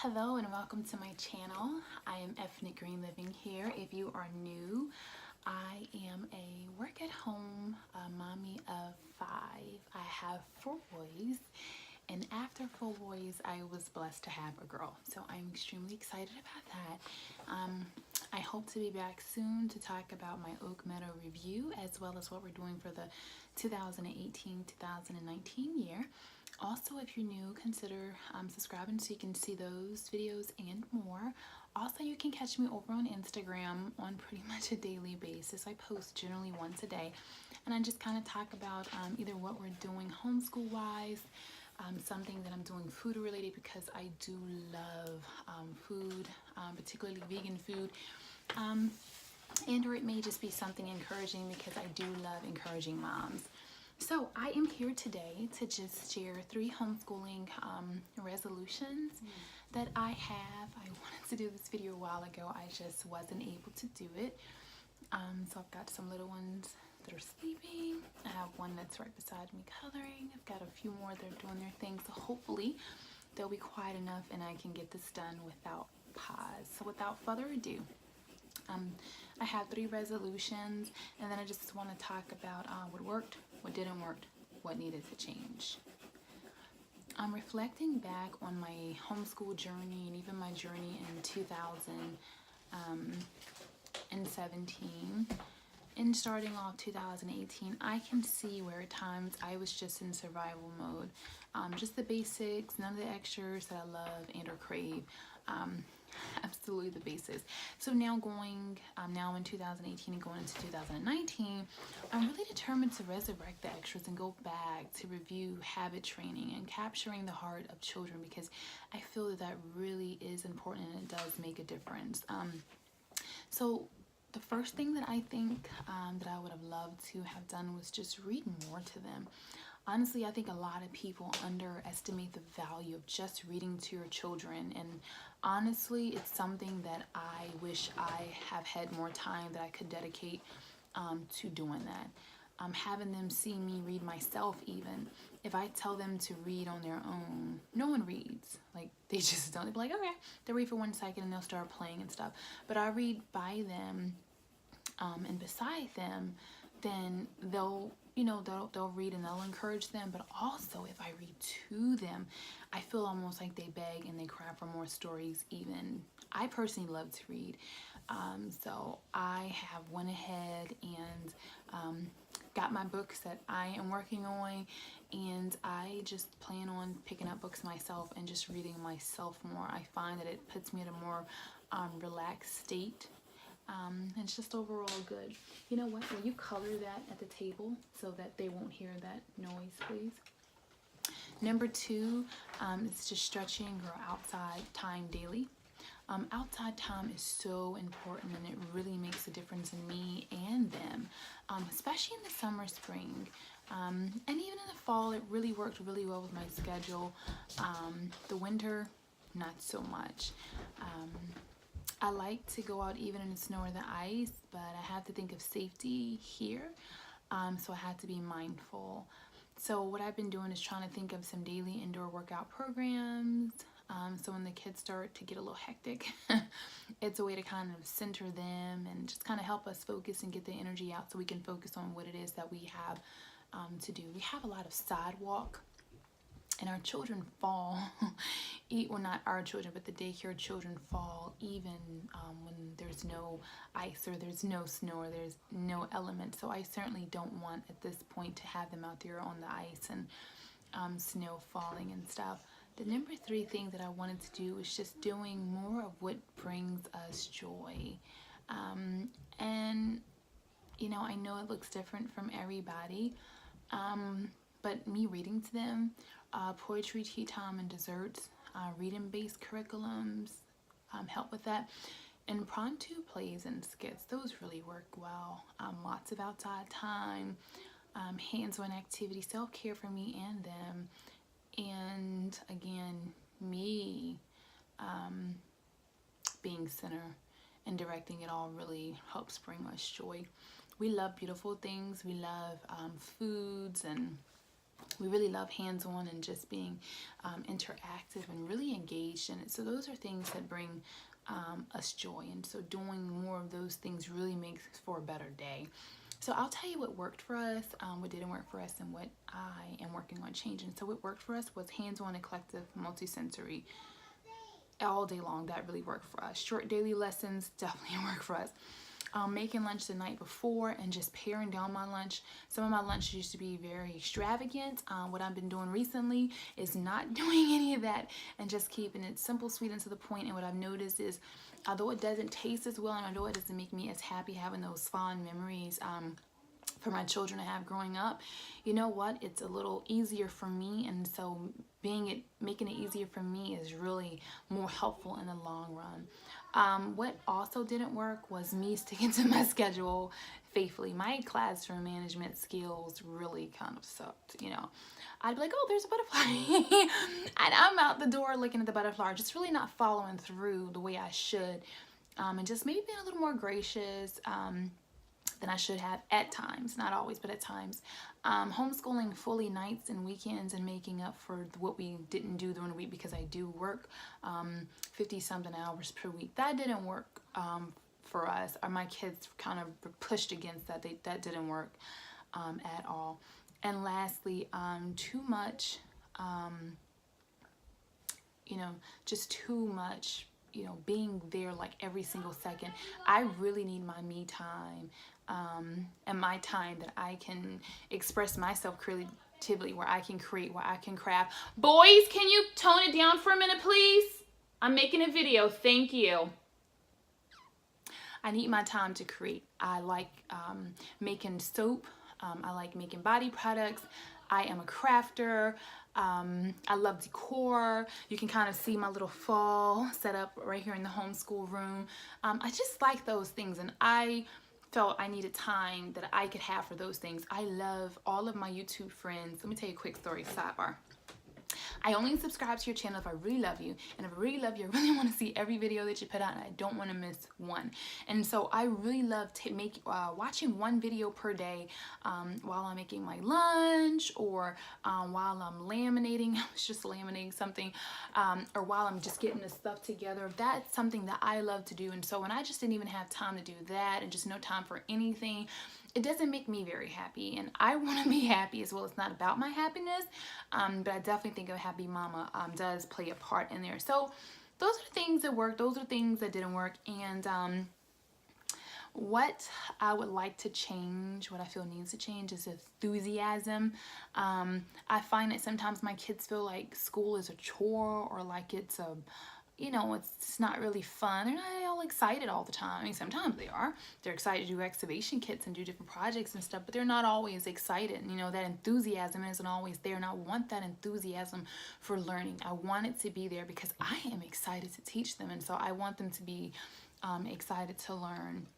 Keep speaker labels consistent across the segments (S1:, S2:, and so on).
S1: Hello and welcome to my channel. I am Ethnic Green Living here. If you are new, I am a work-at-home mommy of 5. I have 4 boys, and after 4 boys, I was blessed to have a girl. So I'm extremely excited about that. I hope to be back soon to talk about my Oak Meadow review as well as what we're doing for the 2018-2019 year. Also, if you're new, consider subscribing so you can see those videos and more. Also, you can catch me over on Instagram on pretty much a daily basis. I post generally once a day, and I just kind of talk about either what we're doing homeschool wise, something that I'm doing food related, because I do love food, particularly vegan food, and or it may just be something encouraging because I do love encouraging moms. So I am here today to just share 3 homeschooling resolutions that I have. I wanted to do this video a while ago. I just wasn't able to do it. So I've got some little ones that are sleeping. I have one that's right beside me coloring. I've got a few more that are doing their thing. So hopefully they'll be quiet enough and I can get this done without pause. So without further ado, I have 3 resolutions, and then I just want to talk about what worked, what didn't work, what needed to change. I'm reflecting back on my homeschool journey and even my journey in 2017 and starting off 2018. I can see where at times I was just in survival mode, just the basics, none of the extras that I love and or crave. Absolutely the basis. So now now in 2018 and going into 2019, I'm really determined to resurrect the extras and go back to review habit training and capturing the heart of children, because I feel that that really is important and it does make a difference. So the first thing that I think that I would have loved to have done was just read more to them. Honestly, I think a lot of people underestimate the value of just reading to your children, and honestly, it's something that I wish I have had more time that I could dedicate to doing that. Having them see me read myself, even if I tell them to read on their own, no one reads. Like, they just don't. They'll be like, okay, they'll read for 1 second and they'll start playing and stuff. But I read by them and beside them, then they'll read and they'll encourage them. But also, if I read to them, I feel almost like they beg and they cry for more stories. Even I personally love to read, so I have went ahead and got my books that I am working on, and I just plan on picking up books myself and just reading myself more. I find that it puts me in a more relaxed state. It's just overall good. You know what? Will you color that at the table so that they won't hear that noise, please? Number 2 is just stretching or outside time daily. Outside time is so important, and it really makes a difference in me and them, especially in the summer, spring, and even in the fall. It really worked really well with my schedule. The winter, not so much. I like to go out even in the snow or the ice, but I have to think of safety here, so I have to be mindful. So what I've been doing is trying to think of some daily indoor workout programs, so when the kids start to get a little hectic, it's a way to kind of center them and just kind of help us focus and get the energy out so we can focus on what it is that we have to do. We have a lot of sidewalk, and our children fall, well, not our children, but the daycare children fall even when there's no ice or there's no snow or there's no element. So I certainly don't want at this point to have them out there on the ice and snow falling and stuff. The number 3 thing that I wanted to do is just doing more of what brings us joy. And, you know, I know it looks different from everybody, but me reading to them, poetry, tea time, and desserts, reading-based curriculums help with that. And impromptu plays and skits, those really work well. Lots of outside time, hands-on activity, self-care for me and them. And again, me being center and directing it all really helps bring us joy. We love beautiful things. We love foods and we really love hands-on and just being interactive and really engaged in it. So those are things that bring us joy. And so doing more of those things really makes for a better day. So I'll tell you what worked for us, what didn't work for us, and what I am working on changing. So what worked for us was hands-on and collective multisensory all day long. That really worked for us. Short daily lessons definitely work for us. Making lunch the night before and just paring down my lunch. Some of my lunch used to be very extravagant. What I've been doing recently is not doing any of that and just keeping it simple, sweet, and to the point. And what I've noticed is, although it doesn't taste as well and although it doesn't make me as happy having those fond memories for my children to have growing up, you know what, it's a little easier for me. And so making it easier for me is really more helpful in the long run. What also didn't work was me sticking to my schedule faithfully. My classroom management skills really kind of sucked, you know. I'd be like, oh, there's a butterfly. And I'm out the door looking at the butterfly, just really not following through the way I should. And just maybe being a little more gracious than I should have at times. Not always, but at times. Homeschooling fully nights and weekends and making up for what we didn't do during the week, because I do work 50-something hours per week. That didn't work for us. My kids kind of pushed against that. That didn't work at all. And lastly, too much, just too much, being there like every single second. I really need my me time and my time that I can express myself creatively, where I can create, where I can craft. Boys, can you tone it down for a minute, please? I'm making a video. Thank you. I need my time to create. I like making soap. I like making body products. I am a crafter. I love decor. You can kind of see my little fall set up right here in the homeschool room. I just like those things, and I felt I needed time that I could have for those things. I love all of my YouTube friends. Let me tell you a quick story, sidebar. I only subscribe to your channel if I really love you, and if I really love you, I really want to see every video that you put out, and I don't want to miss one. And so I really love watching one video per day while I'm making my lunch, or while I'm laminating. I was just laminating something, or while I'm just getting the stuff together. That's something that I love to do. And so when I just didn't even have time to do that, and just no time for anything, it doesn't make me very happy, and I want to be happy as well. It's not about my happiness, but I definitely think a happy mama does play a part in there. So those are things that work. Those are things that didn't work. And what I would like to change, what I feel needs to change, is enthusiasm. I find that sometimes my kids feel like school is a chore, or like it's a it's not really fun. They're not all excited all the time. I mean, sometimes they are. They're excited to do excavation kits and do different projects and stuff, but they're not always excited. That enthusiasm isn't always there, and I want that enthusiasm for learning. I want it to be there because I am excited to teach them, and so I want them to be excited to learn.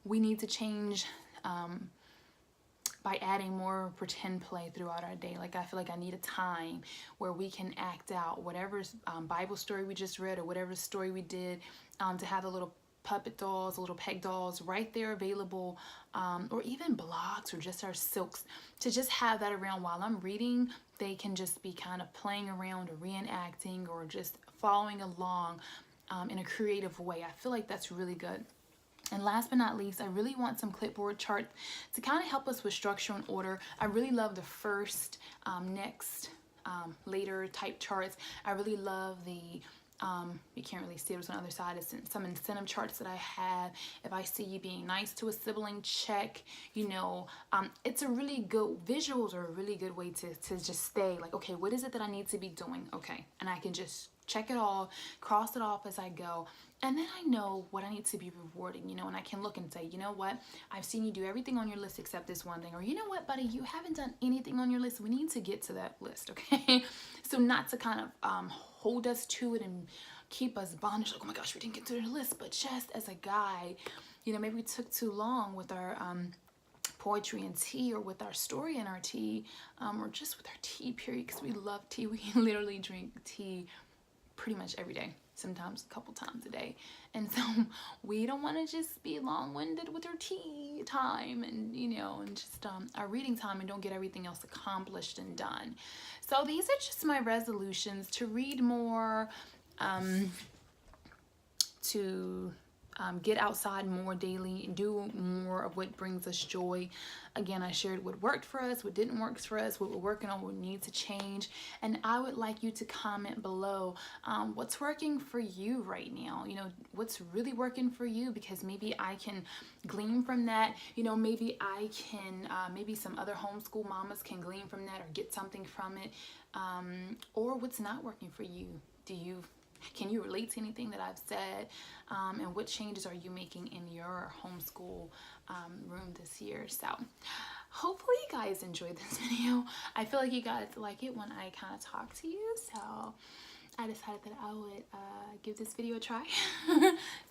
S1: We need to change by adding more pretend play throughout our day. Like, I feel like I need a time where we can act out whatever Bible story we just read, or whatever story we did, to have the little puppet dolls, the little peg dolls right there available, or even blocks, or just our silks, to just have that around while I'm reading. They can just be kind of playing around, or reenacting, or just following along in a creative way. I feel like that's really good. And last but not least, I really want some clipboard charts to kind of help us with structure and order. I really love the first, next, later type charts. I really love the, you can't really see it on the other side, it's some incentive charts that I have. If I see you being nice to a sibling, check, it's a really good, visuals are a really good way to just stay like, okay, what is it that I need to be doing? Okay, and I can just check it all, cross it off as I go. And then I know what I need to be rewarding, and I can look and say, you know what, I've seen you do everything on your list except this one thing. Or, you know what, buddy, you haven't done anything on your list. We need to get to that list, okay? So not to kind of hold us to it and keep us bondage, like, oh my gosh, we didn't get to the list. But just as a guide, maybe we took too long with our poetry and tea, or with our story and our tea, or just with our tea period, because we love tea. We literally drink tea pretty much every day. sometimes a couple times a day. And so we don't want to just be long-winded with our tea time and, you know, and just our reading time and don't get everything else accomplished and done. So these are just my resolutions: to read more, to get outside more daily, do more of what brings us joy. Again, I shared what worked for us, what didn't work for us, what we're working on, what needs to change. And I would like you to comment below what's working for you right now. You know, what's really working for you, because maybe I can glean from that. You know, maybe I can, maybe some other homeschool mamas can glean from that or get something from it. Or what's not working for you. Can you relate to anything that I've said? And what changes are you making in your homeschool room this year? So hopefully you guys enjoyed this video. I feel like you guys like it when I kind of talk to you. So I decided that I would give this video a try.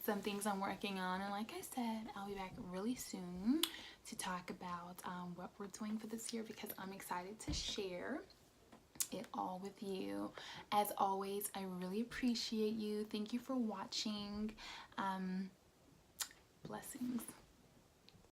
S1: Some things I'm working on. And like I said, I'll be back really soon to talk about what we're doing for this year, because I'm excited to share it all with you. As always, I really appreciate you. Thank you for watching. Blessings.